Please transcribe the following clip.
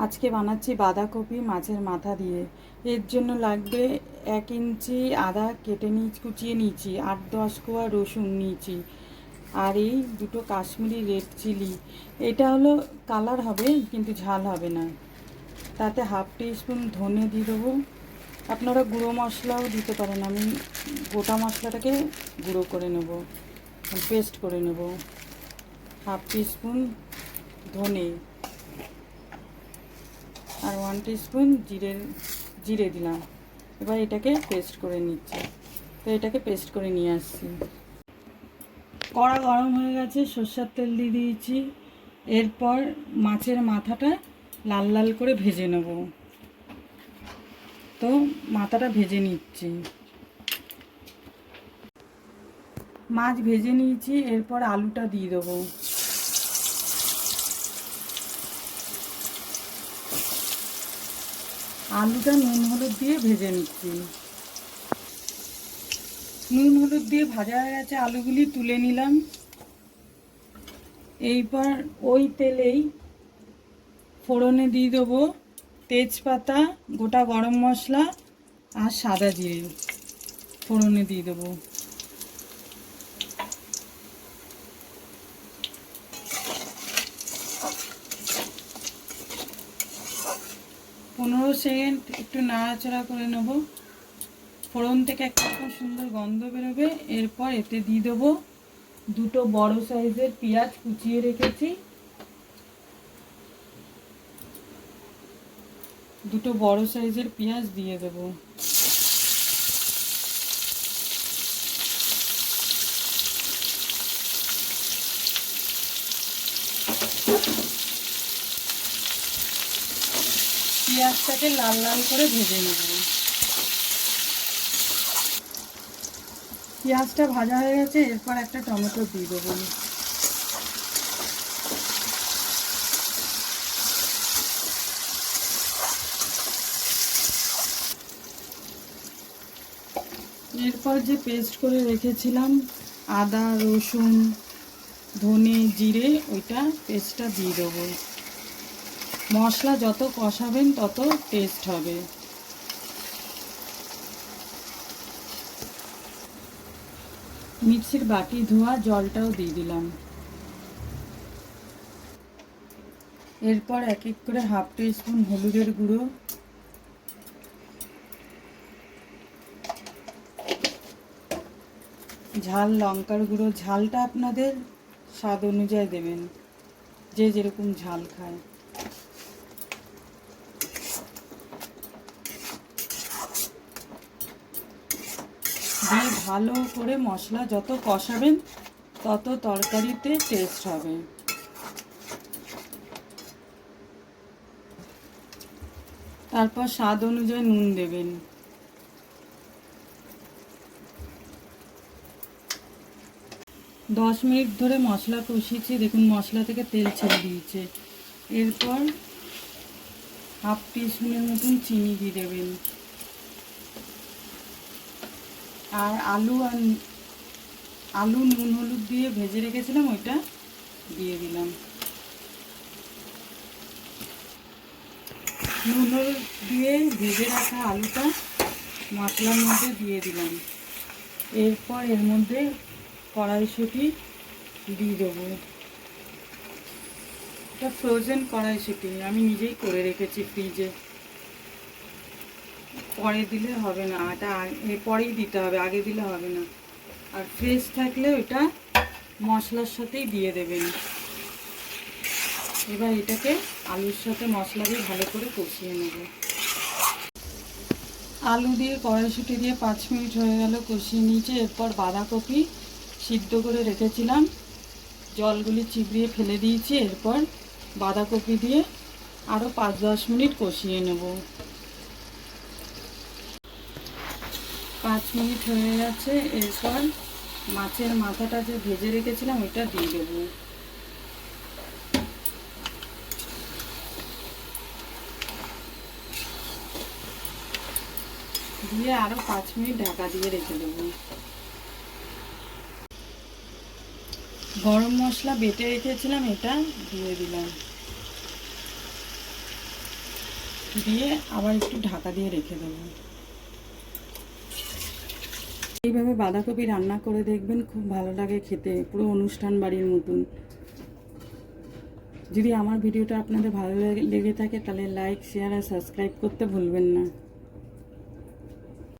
আজকে বানাচ্ছি বাঁধাকপি মাছের মাথা দিয়ে। এর জন্য লাগবে 1 ইঞ্চি আদা কেটে কুচিয়ে নিয়েছি, 8-10 কোয়া রসুন নিয়েছি, আর এই দুটো কাশ্মীরি রেড চিলি। এটা হলো কালার হবে কিন্তু ঝাল হবে না। তাতে 1/2 টিস্পুন ধনে দিয়ে দেবো। আপনারা গুঁড়ো মশলাও দিতে পারেন, আমি গোটা মশলাটাকে গুঁড়ো করে নেব, পেস্ট করে নেব। 1/2 টিস্পুন ধনে আর 1 টিস্পুন জিরে দিলাম। এবার এটাকে পেস্ট করে নিচ্ছি। তো এটাকে পেস্ট করে নিয়ে আসছি। কড়া গরম হয়ে গেছে, সরষের তেল দিয়ে দিয়েছি। এরপর মাছের মাথাটা লাল লাল করে ভেজে নেব। তো মাথাটা ভেজে নিচ্ছি। মাছ ভেজে নিয়েছি, এরপর আলুটা দিয়ে দেবো। আলুটা নুন হলুদ দিয়ে ভেজে নিচ্ছি। নুন হলুদ দিয়ে ভাজা হয়ে গেছে, আলুগুলি তুলে নিলাম। এইবার ওই তেলেই ফোড়নে দিয়ে দেবো তেজপাতা, গোটা গরম মশলা আর সাদা জিরে ফোড়নে দিয়ে দেবো। পনেরো সেকেন্ড একটু নাড়াচাড়া করে নেব। ফোড়ন থেকে একটা খুব সুন্দর গন্ধ বেরোবে। এরপর এতে দিয়ে দেবো দুটো বড় সাইজের পেঁয়াজ কুচিয়ে রেখেছি। দুটো বড় সাইজের পেঁয়াজ দিয়ে দেবো। পেঁয়াজটাকে লাল লাল করে ভেজে নেব। পেঁয়াজটা ভাজা হয়ে গেছে, এরপর একটা টমেটো দিয়ে দেবো। এরপর যে পেস্ট করে রেখেছিলাম আদা রসুন ধনে জিরে, ওইটা পেস্টটা দিয়ে দেবো। মশলা যত কষাবেন তত টেস্ট হবে। মিক্সির বাটি ধোয়া জলটাও দিয়ে দিলাম। এরপর এক এক করে 1/2 টিস্পুন হলুদের গুঁড়ো, ঝাল লঙ্কার গুঁড়ো। ঝালটা আপনাদের স্বাদ অনুযায়ী দেবেন, যে যেরকম ঝাল খায়। দিয়ে ভালো করে মশলা যত কষাবেন তত তরকারিতে টেস্ট হবে। তারপর স্বাদ অনুযায়ী নুন দেবেন। দশ মিনিট ধরে মশলা কষিয়েছি, দেখুন মশলা থেকে তেল ছেড়ে দিয়েছে। এরপর 1/2 টিস্পুনের মতন চিনি দিয়ে দেবেন। আর আলু নুন হলুদ দিয়ে ভেজে রেখেছিলাম, ওইটা দিয়ে দিলাম। নুন হলুদ দিয়ে ভেজে রাখা আলুটা মশলার মধ্যে দিয়ে দিলাম। এরপর এর মধ্যে কড়াইশুঁটি দিয়ে দেবো। এটা ফ্রোজেন কড়াইশুঁটি, আমি নিজেই করে রেখেছি ফ্রিজে। পরে দিলে হবে না, এটা পরেই দিতে হবে, আগে দিলে হবে না। আর ফ্রেশ থাকলে ওটা মশলার সাথেই দিয়ে দেবেন। এবার এটাকে আলুর সাথে মশলা দিয়ে ভালো করে কষিয়ে নেব। আলু দিয়ে কড়াইশুঁটি দিয়ে 5 মিনিট হয়ে গেল, কষিয়ে নিয়েছি। এরপর বাঁধাকপি সিদ্ধ করে রেখেছিলাম, জলগুলি চিবড়িয়ে ফেলে দিয়েছি। এরপর বাঁধাকপি দিয়ে আরও 5-10 মিনিট কষিয়ে নেব। 5 মিনিট হয়ে গেছে। এরপর মাছের মাথাটা যে ভেজে রেখেছিলাম ওইটা দিয়ে দেবো। দিয়ে আরও 5 মিনিট ঢাকা দিয়ে রেখে দেবো। গরম মশলা বেটে রেখেছিলাম, এটা দিয়ে দিলাম। দিয়ে আবার একটু ঢাকা দিয়ে রেখে দেবো। এইভাবে বাঁধাকপি রান্না করে দেখবেন, খুব ভালো লাগে খেতে, পুরো অনুষ্ঠান বাড়ির মতন। যদি আমার ভিডিওটা আপনাদের ভালো লেগে থাকে তাহলে লাইক, শেয়ার আর সাবস্ক্রাইব করতে ভুলবেন না।